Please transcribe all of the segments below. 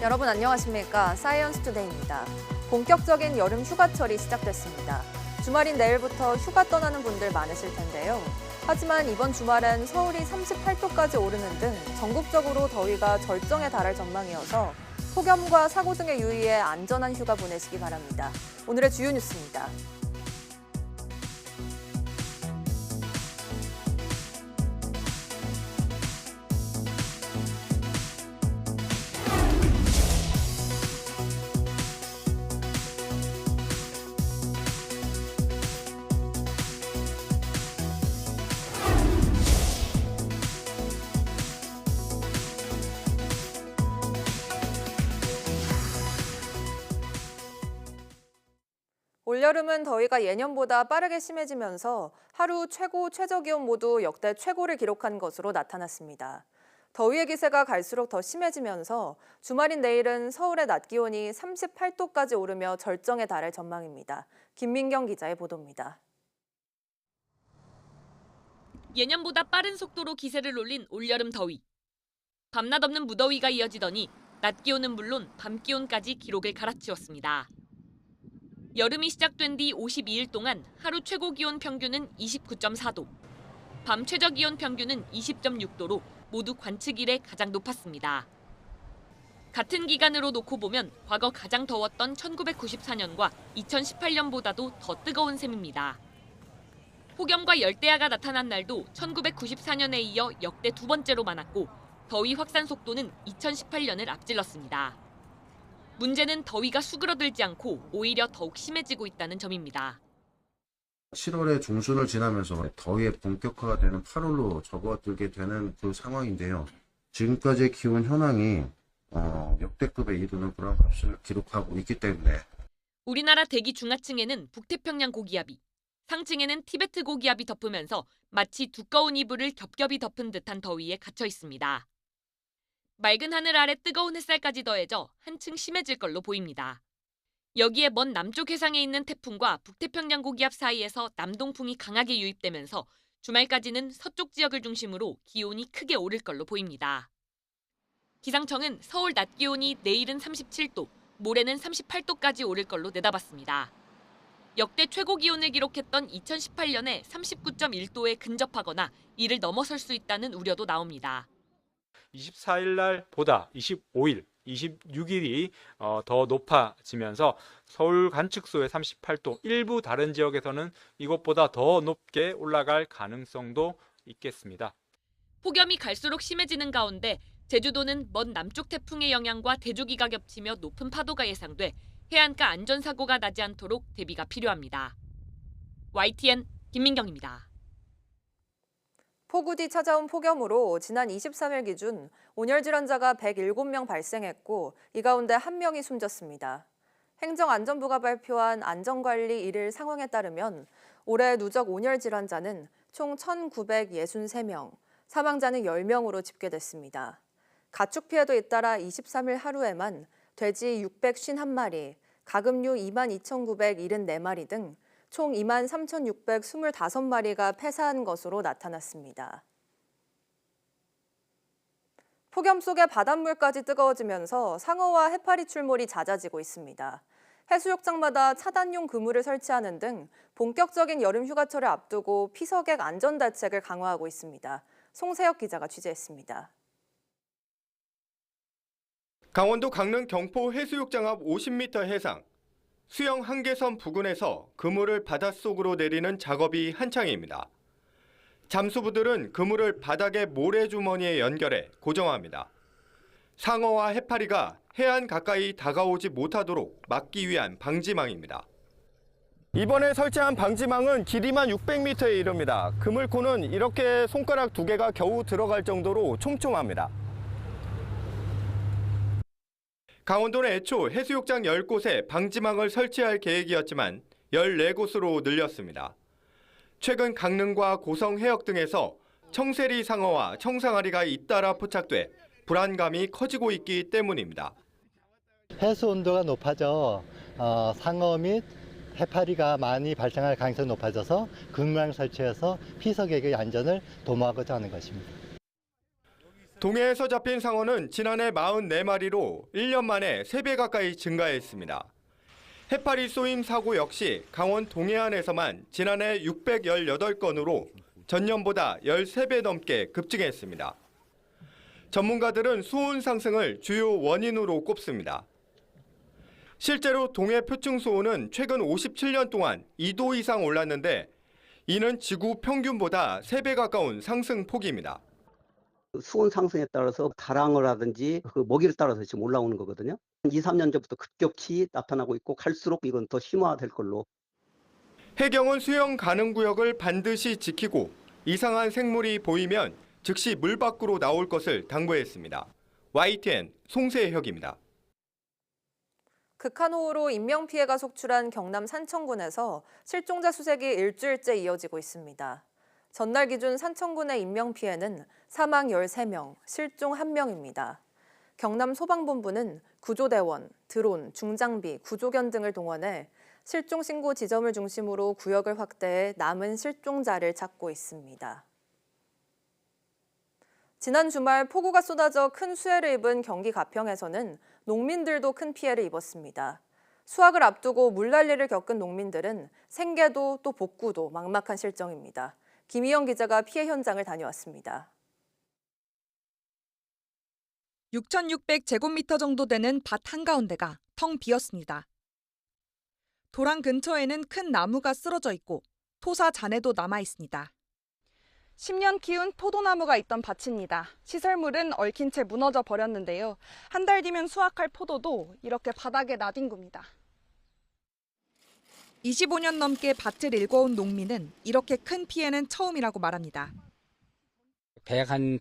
여러분 안녕하십니까? 사이언스 투데이입니다. 본격적인 여름 휴가철이 시작됐습니다. 주말인 내일부터 휴가 떠나는 분들 많으실 텐데요. 하지만 이번 주말엔 서울이 38도까지 오르는 등 전국적으로 더위가 절정에 달할 전망이어서 폭염과 사고 등에 유의해 안전한 휴가 보내시기 바랍니다. 오늘의 주요 뉴스입니다. 올여름은 더위가 예년보다 빠르게 심해지면서 하루 최고, 최저기온 모두 역대 최고를 기록한 것으로 나타났습니다. 더위의 기세가 갈수록 더 심해지면서 주말인 내일은 서울의 낮 기온이 38도까지 오르며 절정에 달할 전망입니다. 김민경 기자의 보도입니다. 예년보다 빠른 속도로 기세를 올린 올여름 더위. 밤낮 없는 무더위가 이어지더니 낮 기온은 물론 밤 기온까지 기록을 갈아치웠습니다. 여름이 시작된 뒤 52일 동안 하루 최고 기온 평균은 29.4도, 밤 최저 기온 평균은 20.6도로 모두 관측 이래 가장 높았습니다. 같은 기간으로 놓고 보면 과거 가장 더웠던 1994년과 2018년보다도 더 뜨거운 셈입니다. 폭염과 열대야가 나타난 날도 1994년에 이어 역대 두 번째로 많았고 더위 확산 속도는 2018년을 앞질렀습니다. 문제는 더위가 수그러들지 않고 오히려 더욱 심해지고 있다는 점입니다. 7월의 중순을 지나면서 더위의 본격화가 되는 8월로 접어들게 되는 그 상황인데요. 지금까지의 기온 현황이 역대급에 이르는 그런 값을 기록하고 있기 때문에 우리나라 대기 중하층에는 북태평양 고기압이, 상층에는 티베트 고기압이 덮으면서 마치 두꺼운 이불을 겹겹이 덮은 듯한 더위에 갇혀 있습니다. 맑은 하늘 아래 뜨거운 햇살까지 더해져 한층 심해질 걸로 보입니다. 여기에 먼 남쪽 해상에 있는 태풍과 북태평양 고기압 사이에서 남동풍이 강하게 유입되면서 주말까지는 서쪽 지역을 중심으로 기온이 크게 오를 걸로 보입니다. 기상청은 서울 낮 기온이 내일은 37도, 모레는 38도까지 오를 걸로 내다봤습니다. 역대 최고 기온을 기록했던 2018년에 39.1도에 근접하거나 이를 넘어설 수 있다는 우려도 나옵니다. 24일 날보다 25일, 26일이 더 높아지면서 서울 관측소의 38도, 일부 다른 지역에서는 이것보다 더 높게 올라갈 가능성도 있겠습니다. 폭염이 갈수록 심해지는 가운데 제주도는 먼 남쪽 태풍의 영향과 대조기가 겹치며 높은 파도가 예상돼 해안가 안전사고가 나지 않도록 대비가 필요합니다. YTN 김민경입니다. 폭우 뒤 찾아온 폭염으로 지난 23일 기준 온열 질환자가 107명 발생했고 이 가운데 1명이 숨졌습니다. 행정안전부가 발표한 안전관리 1일 상황에 따르면 올해 누적 온열 질환자는 총 1,963명, 사망자는 10명으로 집계됐습니다. 가축 피해도 잇따라 23일 하루에만 돼지 651마리, 가금류 22,974마리 등 총 23,625마리가 폐사한 것으로 나타났습니다. 폭염 속에 바닷물까지 뜨거워지면서 상어와 해파리 출몰이 잦아지고 있습니다. 해수욕장마다 차단용 그물을 설치하는 등 본격적인 여름 휴가철을 앞두고 피서객 안전 대책을 강화하고 있습니다. 송세혁 기자가 취재했습니다. 강원도 강릉 경포 해수욕장 앞 50m 해상, 수영 한계선 부근에서 그물을 바닷속으로 내리는 작업이 한창입니다. 잠수부들은 그물을 바닥의 모래주머니에 연결해 고정합니다. 상어와 해파리가 해안 가까이 다가오지 못하도록 막기 위한 방지망입니다. 이번에 설치한 방지망은 길이만 600m에 이릅니다. 그물코는 이렇게 손가락 2개가 겨우 들어갈 정도로 촘촘합니다. 강원도는 애초 해수욕장 10곳에 방지망을 설치할 계획이었지만 14곳으로 늘렸습니다. 최근 강릉과 고성 해역 등에서 청세리 상어와 청상아리가 잇따라 포착돼 불안감이 커지고 있기 때문입니다. 해수 온도가 높아져 상어 및 해파리가 많이 발생할 가능성이 높아져서 근무양 설치해서 피서객의 안전을 도모하고자 하는 것입니다. 동해에서 잡힌 상어는 지난해 44마리로 1년 만에 3배 가까이 증가했습니다. 해파리 쏘임 사고 역시 강원 동해안에서만 지난해 618건으로 전년보다 13배 넘게 급증했습니다. 전문가들은 수온 상승을 주요 원인으로 꼽습니다. 실제로 동해 표층 수온은 최근 57년 동안 2도 이상 올랐는데 이는 지구 평균보다 3배 가까운 상승폭입니다. 수온 상승에 따라서 다랑어라든지 그 먹이를 따라서 지금 올라오는 거거든요. 2, 3년 전부터 급격히 나타나고 있고 갈수록 이건 더 심화될 걸로. 해경은 수영 가능 구역을 반드시 지키고 이상한 생물이 보이면 즉시 물 밖으로 나올 것을 당부했습니다. YTN 송세혁입니다. 극한호우로 인명피해가 속출한 경남 산청군에서 실종자 수색이 일주일째 이어지고 있습니다. 전날 기준 산청군의 인명피해는 사망 13명, 실종 1명입니다. 경남 소방본부는 구조대원, 드론, 중장비, 구조견 등을 동원해 실종신고 지점을 중심으로 구역을 확대해 남은 실종자를 찾고 있습니다. 지난 주말 폭우가 쏟아져 큰 수해를 입은 경기 가평에서는 농민들도 큰 피해를 입었습니다. 수확을 앞두고 물난리를 겪은 농민들은 생계도 또 복구도 막막한 실정입니다. 김희영 기자가 피해 현장을 다녀왔습니다. 6,600제곱미터 정도 되는 밭 한가운데가 텅 비었습니다. 도랑 근처에는 큰 나무가 쓰러져 있고 토사 잔해도 남아 있습니다. 10년 키운 포도나무가 있던 밭입니다. 시설물은 얽힌 채 무너져 버렸는데요. 한 달 뒤면 수확할 포도도 이렇게 바닥에 나뒹굽니다. 25년 넘게 밭을 일궈온 농민은 이렇게 큰 피해는 처음이라고 말합니다. 100한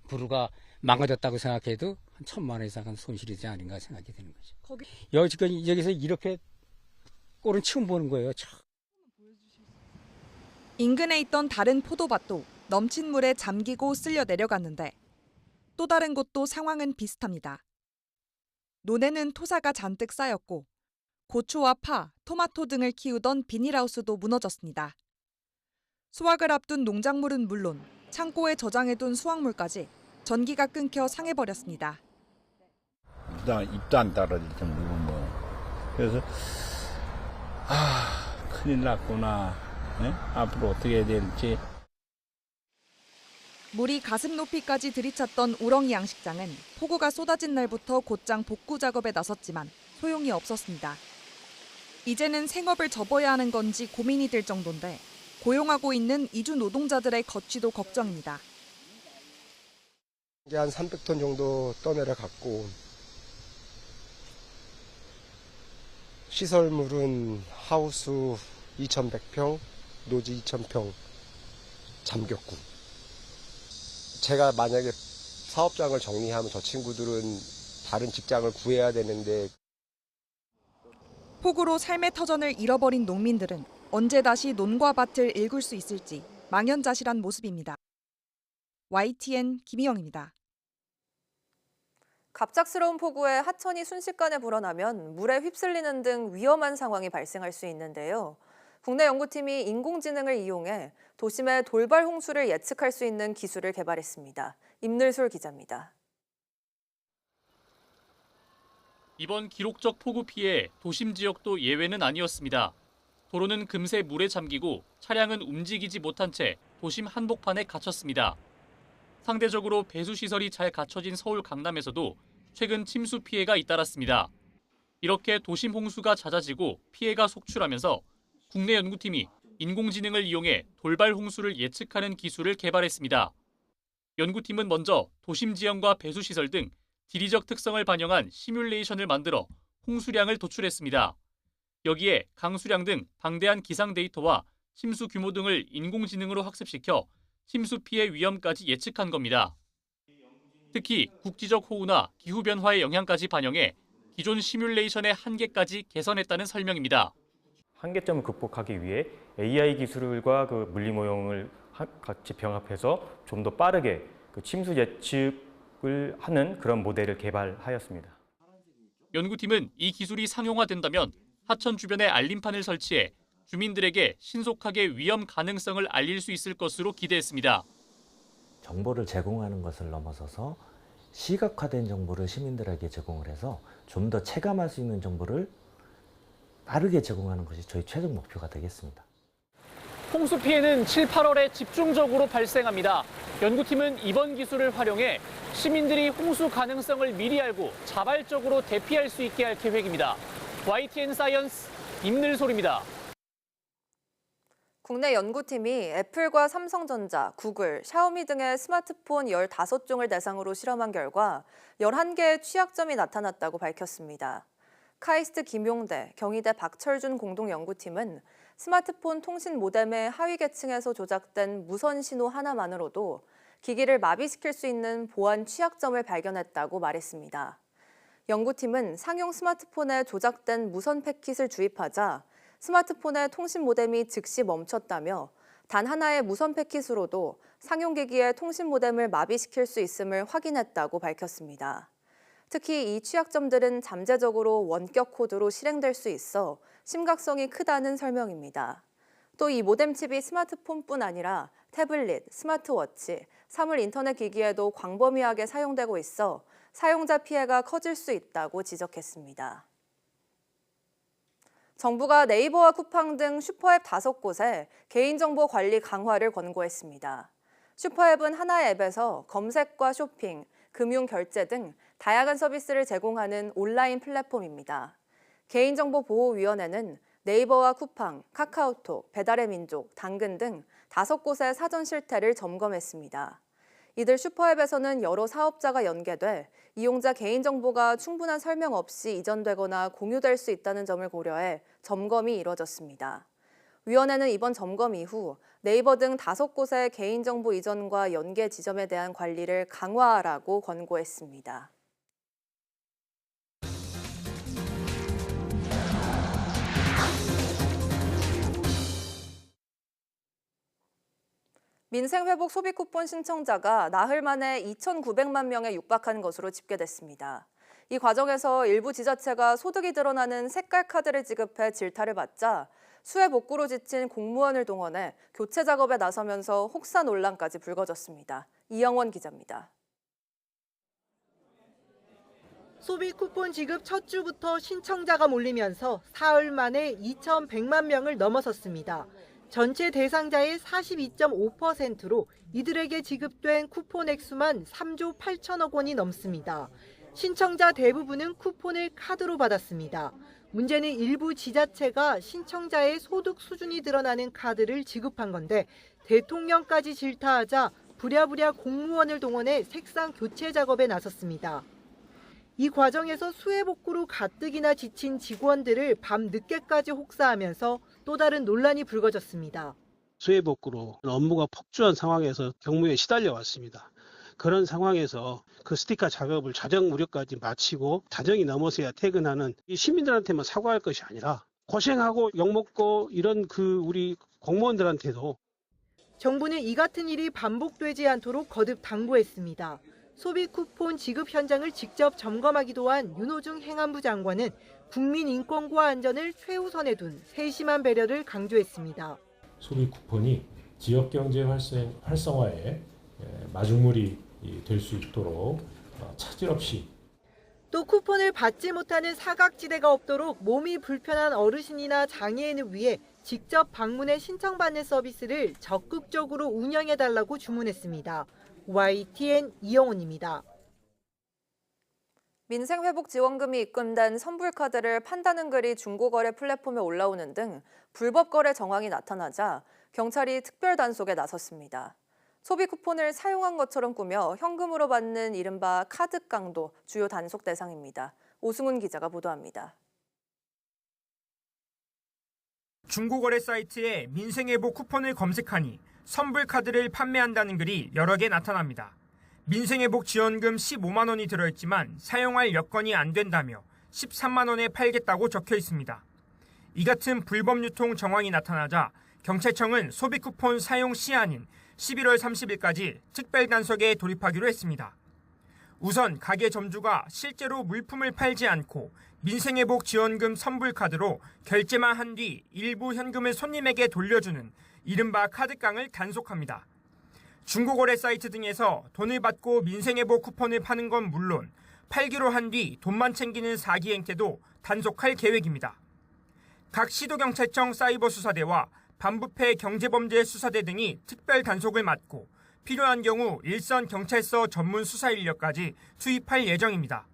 그루가 망가졌다고 생각해도 한 1,000만 원 이상은 손실이지 아닌가 생각이 드는 거죠. 여기서 이렇게 꼴은 처음 보는 거예요. 인근에 있던 다른 포도밭도 넘친 물에 잠기고 쓸려 내려갔는데 또 다른 곳도 상황은 비슷합니다. 논에는 토사가 잔뜩 쌓였고 고추와 파, 토마토 등을 키우던 비닐하우스도 무너졌습니다. 수확을 앞둔 농작물은 물론 창고에 저장해둔 수확물까지 전기가 끊겨 상해버렸습니다. 입도 안 떨어질 정도고 뭐. 그래서 큰일 났구나. 네? 앞으로 어떻게 해야 될지. 물이 가슴 높이까지 들이찼던 우렁이 양식장은 폭우가 쏟아진 날부터 곧장 복구 작업에 나섰지만 소용이 없었습니다. 이제는 생업을 접어야 하는 건지 고민이 될 정도인데 고용하고 있는 이주 노동자들의 거취도 걱정입니다. 이제 한 300톤 정도 떠내려갔고 시설물은 하우스 2,100평, 노지 2,000평 잠겼고 제가 만약에 사업장을 정리하면 저 친구들은 다른 직장을 구해야 되는데 폭우로 삶의 터전을 잃어버린 농민들은 언제 다시 논과 밭을 일굴 수 있을지 망연자실한 모습입니다. YTN 김희영입니다. 갑작스러운 폭우에 하천이 순식간에 불어나면 물에 휩쓸리는 등 위험한 상황이 발생할 수 있는데요. 국내 연구팀이 인공지능을 이용해 도심의 돌발 홍수를 예측할 수 있는 기술을 개발했습니다. 임늘솔 기자입니다. 이번 기록적 폭우 피해 도심 지역도 예외는 아니었습니다. 도로는 금세 물에 잠기고 차량은 움직이지 못한 채 도심 한복판에 갇혔습니다. 상대적으로 배수시설이 잘 갖춰진 서울 강남에서도 최근 침수 피해가 잇따랐습니다. 이렇게 도심 홍수가 잦아지고 피해가 속출하면서 국내 연구팀이 인공지능을 이용해 돌발 홍수를 예측하는 기술을 개발했습니다. 연구팀은 먼저 도심 지형과 배수시설 등 지리적 특성을 반영한 시뮬레이션을 만들어 홍수량을 도출했습니다. 여기에 강수량 등 방대한 기상 데이터와 침수 규모 등을 인공지능으로 학습시켜 침수 피해 위험까지 예측한 겁니다. 특히 국지적 호우나 기후변화의 영향까지 반영해 기존 시뮬레이션의 한계까지 개선했다는 설명입니다. 한계점을 극복하기 위해 AI 기술과 물리 모형을 같이 병합해서 좀 더 빠르게 침수 예측 지급을 하는 그런 모델을 개발하였습니다. 연구팀은 이 기술이 상용화된다면 하천 주변에 알림판을 설치해 주민들에게 신속하게 위험 가능성을 알릴 수 있을 것으로 기대했습니다. 정보를 제공하는 것을 넘어서서 시각화된 정보를 시민들에게 제공을 해서 좀 더 체감할 수 있는 정보를 빠르게 제공하는 것이 저희 최종 목표가 되겠습니다. 홍수 피해는 7, 8월에 집중적으로 발생합니다. 연구팀은 이번 기술을 활용해 시민들이 홍수 가능성을 미리 알고 자발적으로 대피할 수 있게 할 계획입니다. YTN 사이언스 임늘솔입니다. 국내 연구팀이 애플과 삼성전자, 구글, 샤오미 등의 스마트폰 15종을 대상으로 실험한 결과 11개의 취약점이 나타났다고 밝혔습니다. 카이스트 김용대, 경희대 박철준 공동연구팀은 스마트폰 통신 모뎀의 하위 계층에서 조작된 무선 신호 하나만으로도 기기를 마비시킬 수 있는 보안 취약점을 발견했다고 말했습니다. 연구팀은 상용 스마트폰에 조작된 무선 패킷을 주입하자 스마트폰의 통신 모뎀이 즉시 멈췄다며 단 하나의 무선 패킷으로도 상용기기의 통신 모뎀을 마비시킬 수 있음을 확인했다고 밝혔습니다. 특히 이 취약점들은 잠재적으로 원격 코드로 실행될 수 있어 심각성이 크다는 설명입니다. 또 이 모뎀 칩이 스마트폰뿐 아니라 태블릿, 스마트워치, 사물 인터넷 기기에도 광범위하게 사용되고 있어 사용자 피해가 커질 수 있다고 지적했습니다. 정부가 네이버와 쿠팡 등 슈퍼앱 5곳에 개인정보 관리 강화를 권고했습니다. 슈퍼앱은 하나의 앱에서 검색과 쇼핑, 금융 결제 등 다양한 서비스를 제공하는 온라인 플랫폼입니다. 개인정보보호위원회는 네이버와 쿠팡, 카카오톡, 배달의 민족, 당근 등 5곳의 사전 실태를 점검했습니다. 이들 슈퍼앱에서는 여러 사업자가 연계돼 이용자 개인정보가 충분한 설명 없이 이전되거나 공유될 수 있다는 점을 고려해 점검이 이뤄졌습니다. 위원회는 이번 점검 이후 네이버 등 5곳의 개인정보 이전과 연계 지점에 대한 관리를 강화하라고 권고했습니다. 민생회복 소비쿠폰 신청자가 나흘 만에 2,900만 명에 육박한 것으로 집계됐습니다. 이 과정에서 일부 지자체가 소득이 드러나는 색깔 카드를 지급해 질타를 받자 수해 복구로 지친 공무원을 동원해 교체 작업에 나서면서 혹사 논란까지 불거졌습니다. 이영원 기자입니다. 소비 쿠폰 지급 첫 주부터 신청자가 몰리면서 사흘 만에 2,100만 명을 넘어섰습니다. 전체 대상자의 42.5%로 이들에게 지급된 쿠폰 액수만 3조 8천억 원이 넘습니다. 신청자 대부분은 쿠폰을 카드로 받았습니다. 문제는 일부 지자체가 신청자의 소득 수준이 드러나는 카드를 지급한 건데 대통령까지 질타하자 부랴부랴 공무원을 동원해 색상 교체 작업에 나섰습니다. 이 과정에서 수해 복구로 가뜩이나 지친 직원들을 밤 늦게까지 혹사하면서 또 다른 논란이 불거졌습니다. 수해 복구로 업무가 폭주한 상황에서 경무에 시달려 왔습니다. 그런 상황에서 그 스티커 작업을 자정 무렵까지 마치고 자정이 넘어서야 퇴근하는 이 시민들한테만 사과할 것이 아니라 고생하고 욕먹고 이런 우리 공무원들한테도 정부는 이 같은 일이 반복되지 않도록 거듭 당부했습니다. 소비 쿠폰 지급 현장을 직접 점검하기도 한 윤호중 행안부 장관은 국민 인권과 안전을 최우선에 둔 세심한 배려를 강조했습니다. 소비 쿠폰이 지역 경제 활성화에 마중물이 될 수 있도록 차질 없이 또 쿠폰을 받지 못하는 사각지대가 없도록 몸이 불편한 어르신이나 장애인을 위해 직접 방문해 신청받는 서비스를 적극적으로 운영해달라고 주문했습니다. YTN 이영훈입니다. 민생회복지원금이 입금된 선불카드를 판다는 글이 중고거래 플랫폼에 올라오는 등 불법 거래 정황이 나타나자 경찰이 특별 단속에 나섰습니다. 소비 쿠폰을 사용한 것처럼 꾸며 현금으로 받는 이른바 카드 깡도 주요 단속 대상입니다. 오승훈 기자가 보도합니다. 중고거래 사이트에 민생회복 쿠폰을 검색하니 선불카드를 판매한다는 글이 여러 개 나타납니다. 민생회복 지원금 15만 원이 들어있지만 사용할 여건이 안 된다며 13만 원에 팔겠다고 적혀 있습니다. 이 같은 불법 유통 정황이 나타나자 경찰청은 소비 쿠폰 사용 시한인 11월 30일까지 특별 단속에 돌입하기로 했습니다. 우선 가게 점주가 실제로 물품을 팔지 않고 민생회복 지원금 선불카드로 결제만 한 뒤 일부 현금을 손님에게 돌려주는 이른바 카드깡을 단속합니다. 중고거래 사이트 등에서 돈을 받고 민생회복 쿠폰을 파는 건 물론 팔기로 한 뒤 돈만 챙기는 사기 행태도 단속할 계획입니다. 각 시도경찰청 사이버수사대와 반부패 경제범죄수사대 등이 특별 단속을 맡고 필요한 경우 일선 경찰서 전문 수사 인력까지 투입할 예정입니다.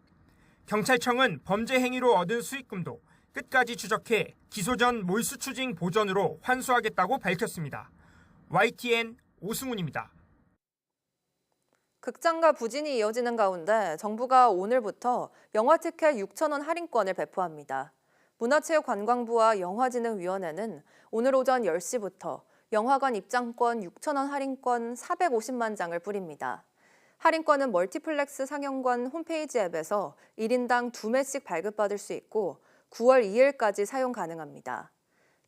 경찰청은 범죄 행위로 얻은 수익금도 끝까지 추적해 기소 전 몰수 추징 보전으로 환수하겠다고 밝혔습니다. YTN 오승훈입니다. 극장가 부진이 이어지는 가운데 정부가 오늘부터 영화 티켓 6,000원 할인권을 배포합니다. 문화체육관광부와 영화진흥위원회는 오늘 오전 10시부터 영화관 입장권 6,000원 할인권 450만 장을 뿌립니다. 할인권은 멀티플렉스 상영관 홈페이지 앱에서 1인당 2매씩 발급받을 수 있고 9월 2일까지 사용 가능합니다.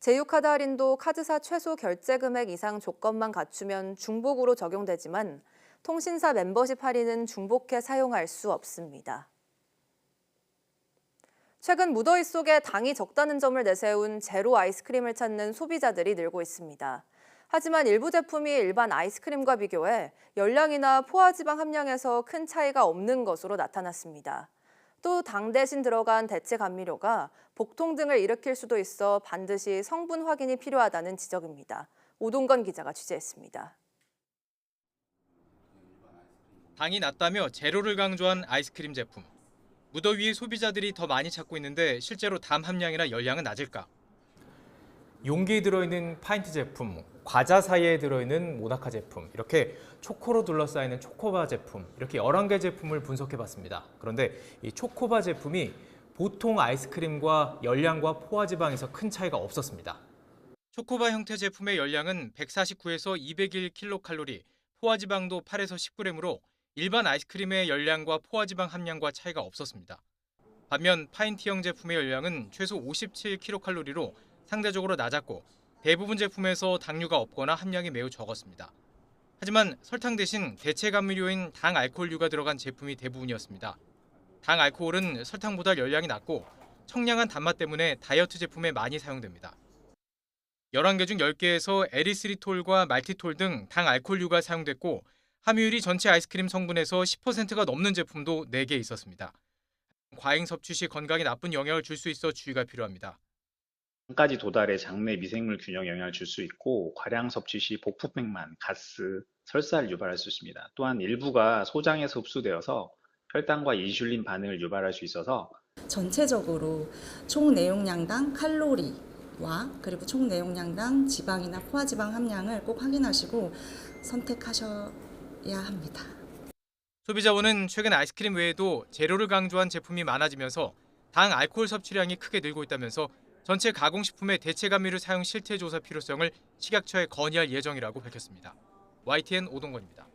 제휴카드 할인도 카드사 최소 결제 금액 이상 조건만 갖추면 중복으로 적용되지만 통신사 멤버십 할인은 중복해 사용할 수 없습니다. 최근 무더위 속에 당이 적다는 점을 내세운 제로 아이스크림을 찾는 소비자들이 늘고 있습니다. 하지만 일부 제품이 일반 아이스크림과 비교해 열량이나 포화지방 함량에서 큰 차이가 없는 것으로 나타났습니다. 또 당 대신 들어간 대체 감미료가 복통 등을 일으킬 수도 있어 반드시 성분 확인이 필요하다는 지적입니다. 오동건 기자가 취재했습니다. 당이 낮다며 제로를 강조한 아이스크림 제품. 무더위에 소비자들이 더 많이 찾고 있는데 실제로 담 함량이나 열량은 낮을까? 용기에 들어있는 파인트 제품, 과자 사이에 들어있는 모나카 제품, 이렇게 초코로 둘러싸이는 초코바 제품, 이렇게 11개 제품을 분석해봤습니다. 그런데 이 초코바 제품이 보통 아이스크림과 열량과 포화지방에서 큰 차이가 없었습니다. 초코바 형태 제품의 열량은 149에서 201kcal, 포화지방도 8에서 10g으로 일반 아이스크림의 열량과 포화지방 함량과 차이가 없었습니다. 반면 파인트형 제품의 열량은 최소 57kcal로 상대적으로 낮았고 대부분 제품에서 당류가 없거나 함량이 매우 적었습니다. 하지만 설탕 대신 대체 감미료인 당 알코올류가 들어간 제품이 대부분이었습니다. 당 알코올은 설탕보다 열량이 낮고 청량한 단맛 때문에 다이어트 제품에 많이 사용됩니다. 11개 중 10개에서 에리스리톨과 말티톨 등 당 알코올류가 사용됐고 함유율이 전체 아이스크림 성분에서 10%가 넘는 제품도 4개 있었습니다. 과잉 섭취 시 건강에 나쁜 영향을 줄 수 있어 주의가 필요합니다. 까지 도달해 장내 미생물 균형 영향을 줄 수 있고 과량 섭취 시 복부백만, 가스, 설사를 유발할 수 있습니다. 또한 일부가 소장에서 흡수되어서 혈당과 인슐린 반응을 유발할 수 있어서 전체적으로 총 내용량당 칼로리와 그리고 총 내용량당 지방이나 포화지방 함량을 꼭 확인하시고 선택하셔야 합니다. 소비자원은 최근 아이스크림 외에도 제로를 강조한 제품이 많아지면서 당 알코올 섭취량이 크게 늘고 있다면서 전체 가공식품의 대체 감미료 사용 실태 조사 필요성을 식약처에 건의할 예정이라고 밝혔습니다. YTN 오동건입니다.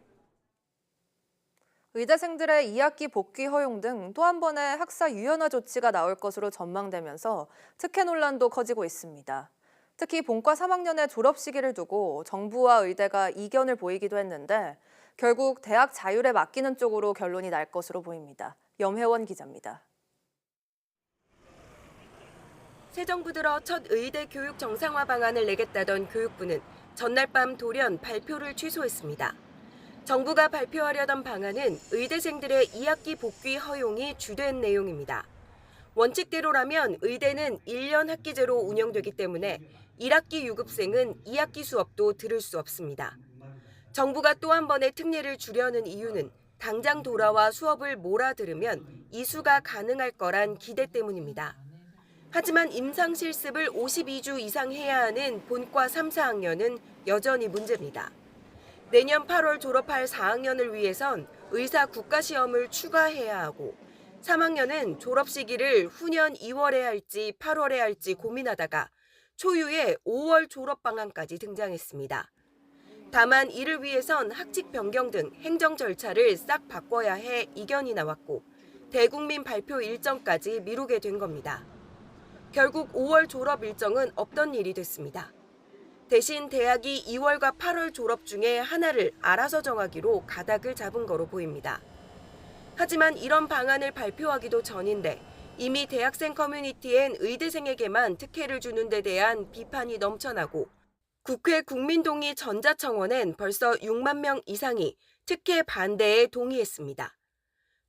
의대생들의 2학기 복귀 허용 등 또 한 번의 학사 유연화 조치가 나올 것으로 전망되면서 특혜 논란도 커지고 있습니다. 특히 본과 3학년의 졸업 시기를 두고 정부와 의대가 이견을 보이기도 했는데 결국 대학 자율에 맡기는 쪽으로 결론이 날 것으로 보입니다. 염혜원 기자입니다. 새 정부 들어 첫 의대 교육 정상화 방안을 내겠다던 교육부는 전날 밤 돌연 발표를 취소했습니다. 정부가 발표하려던 방안은 의대생들의 2학기 복귀 허용이 주된 내용입니다. 원칙대로라면 의대는 1년 학기제로 운영되기 때문에 1학기 유급생은 2학기 수업도 들을 수 없습니다. 정부가 또 한 번의 특례를 주려는 이유는 당장 돌아와 수업을 몰아들으면 이수가 가능할 거란 기대 때문입니다. 하지만 임상실습을 52주 이상 해야 하는 본과 3, 4학년은 여전히 문제입니다. 내년 8월 졸업할 4학년을 위해선 의사 국가시험을 추가해야 하고 3학년은 졸업 시기를 후년 2월에 할지 8월에 할지 고민하다가 초유의 5월 졸업 방안까지 등장했습니다. 다만 이를 위해선 학칙 변경 등 행정 절차를 싹 바꿔야 해 이견이 나왔고 대국민 발표 일정까지 미루게 된 겁니다. 결국 5월 졸업 일정은 없던 일이 됐습니다. 대신 대학이 2월과 8월 졸업 중에 하나를 알아서 정하기로 가닥을 잡은 거로 보입니다. 하지만 이런 방안을 발표하기도 전인데 이미 대학생 커뮤니티엔 의대생에게만 특혜를 주는 데 대한 비판이 넘쳐나고 국회 국민동의 전자청원엔 벌써 6만 명 이상이 특혜 반대에 동의했습니다.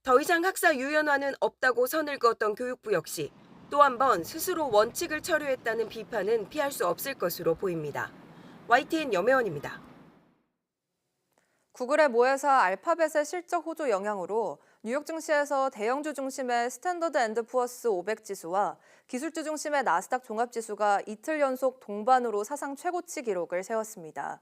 더 이상 학사 유연화는 없다고 선을 그었던 교육부 역시 또 한 번 스스로 원칙을 철회했다는 비판은 피할 수 없을 것으로 보입니다. YTN 염혜원입니다. 구글의 모회사 알파벳의 실적 호조 영향으로 뉴욕 증시에서 대형주 중심의 스탠더드 앤드 푸어스 500 지수와 기술주 중심의 나스닥 종합지수가 이틀 연속 동반으로 사상 최고치 기록을 세웠습니다.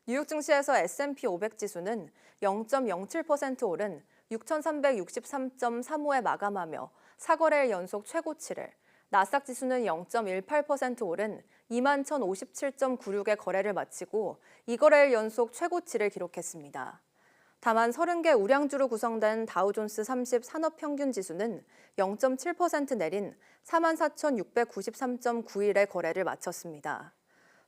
뉴욕 증시에서 S&P 500 지수는 0.07% 오른 6,363.35에 마감하며 4거래일 연속 최고치를, 나스닥 지수는 0.18% 오른 21,057.96의 거래를 마치고 2거래일 연속 최고치를 기록했습니다. 다만 30개 우량주로 구성된 다우존스 30 산업평균지수는 0.7% 내린 44,693.91의 거래를 마쳤습니다.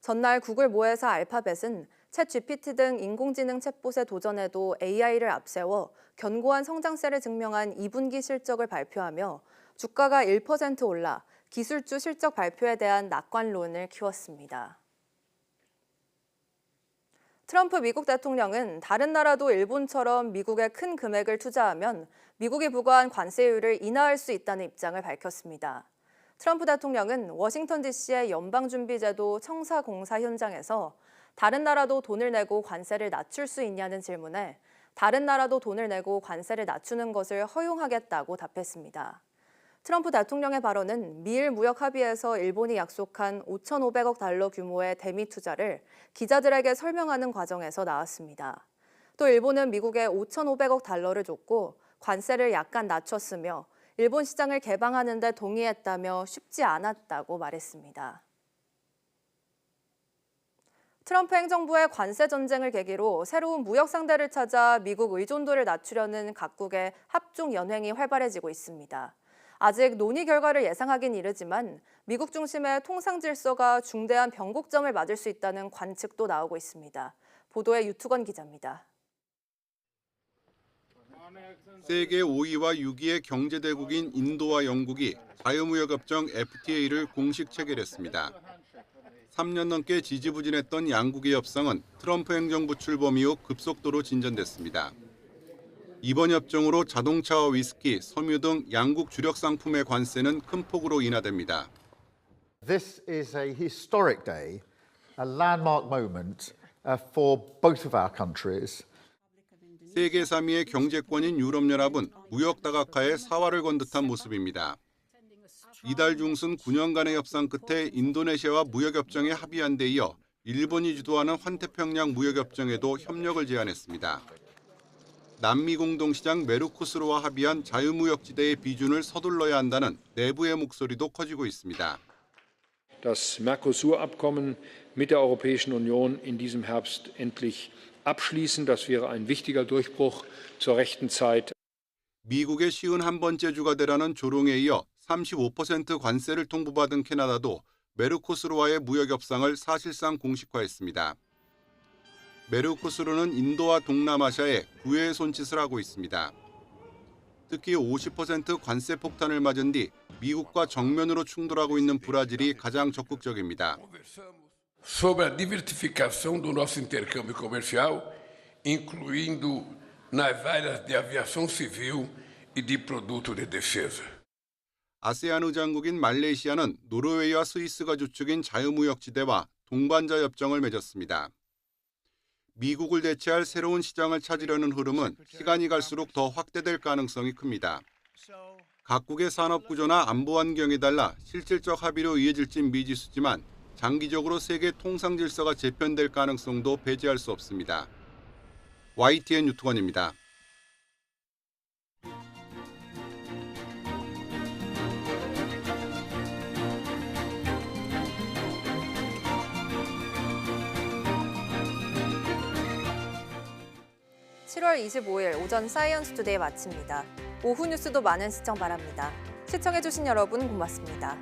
전날 구글 모회사 알파벳은 챗 GPT 등 인공지능 챗봇에 도전해도 AI를 앞세워 견고한 성장세를 증명한 2분기 실적을 발표하며 주가가 1% 올라 기술주 실적 발표에 대한 낙관론을 키웠습니다. 트럼프 미국 대통령은 다른 나라도 일본처럼 미국에 큰 금액을 투자하면 미국이 부과한 관세율을 인하할 수 있다는 입장을 밝혔습니다. 트럼프 대통령은 워싱턴 DC의 연방준비제도 청사공사 현장에서 다른 나라도 돈을 내고 관세를 낮출 수 있냐는 질문에 다른 나라도 돈을 내고 관세를 낮추는 것을 허용하겠다고 답했습니다. 트럼프 대통령의 발언은 미일 무역 합의에서 일본이 약속한 5,500억 달러 규모의 대미 투자를 기자들에게 설명하는 과정에서 나왔습니다. 또 일본은 미국에 5,500억 달러를 줬고 관세를 약간 낮췄으며 일본 시장을 개방하는 데 동의했다며 쉽지 않았다고 말했습니다. 트럼프 행정부의 관세 전쟁을 계기로 새로운 무역 상대를 찾아 미국 의존도를 낮추려는 각국의 합종 연횡이 활발해지고 있습니다. 아직 논의 결과를 예상하긴 이르지만 미국 중심의 통상 질서가 중대한 변곡점을 맞을 수 있다는 관측도 나오고 있습니다. 보도에 유투건 기자입니다. 세계 5위와 6위의 경제대국인 인도와 영국이 자유무역협정 FTA를 공식 체결했습니다. 3년 넘게 지지부진했던 양국의 협상은 트럼프 행정부 출범 이후 급속도로 진전됐습니다. 이번 협정으로 자동차와 위스키, 섬유 등 양국 주력 상품의 관세는 큰 폭으로 인하됩니다. This is a historic day, a landmark moment for both of our countries. 세계 3위의 경제권인 유럽연합은 무역 다각화에 사활을 건 듯한 모습입니다. 이달 중순 9년간의 협상 끝에 인도네시아와 무역협정에 합의한 데 이어 일본이 주도하는 환태평양 무역협정에도 협력을 제안했습니다. 남미 공동시장 메르코스르와 합의한 자유무역지대의 비준을 서둘러야 한다는 내부의 목소리도 커지고 있습니다. Das Mercosur-Abkommen mit der Europäischen Union in diesem Herbst endlich abschließen. Das wäre ein wichtiger Durchbruch zur rechten Zeit. 미국의 51번째 주가 되라는 조롱에 이어 35% 관세를 통보받은 캐나다도 메르코스르와의 무역 협상을 사실상 공식화했습니다. 메르코스르는 인도와 동남아시아에 구애의 손짓을 하고 있습니다. 특히 50% 관세 폭탄을 맞은 뒤 미국과 정면으로 충돌하고 있는 브라질이 가장 적극적입니다. Sobre a diversificação do nosso intercâmbio comercial, incluindo nas áreas de aviação civil e de produtos de defesa. 아세안 의장국인 말레이시아는 노르웨이와 스위스가 주축인 자유무역지대와 동반자 협정을 맺었습니다. 미국을 대체할 새로운 시장을 찾으려는 흐름은 시간이 갈수록 더 확대될 가능성이 큽니다. 각국의 산업 구조나 안보 환경에 달라 실질적 합의로 이어질진 미지수지만 장기적으로 세계 통상 질서가 재편될 가능성도 배제할 수 없습니다. YTN 유투건입니다. (7월 25일) 오전 사이언스 투데이 마칩니다. 오후 뉴스도 많은 시청 바랍니다. 시청해주신 여러분 고맙습니다.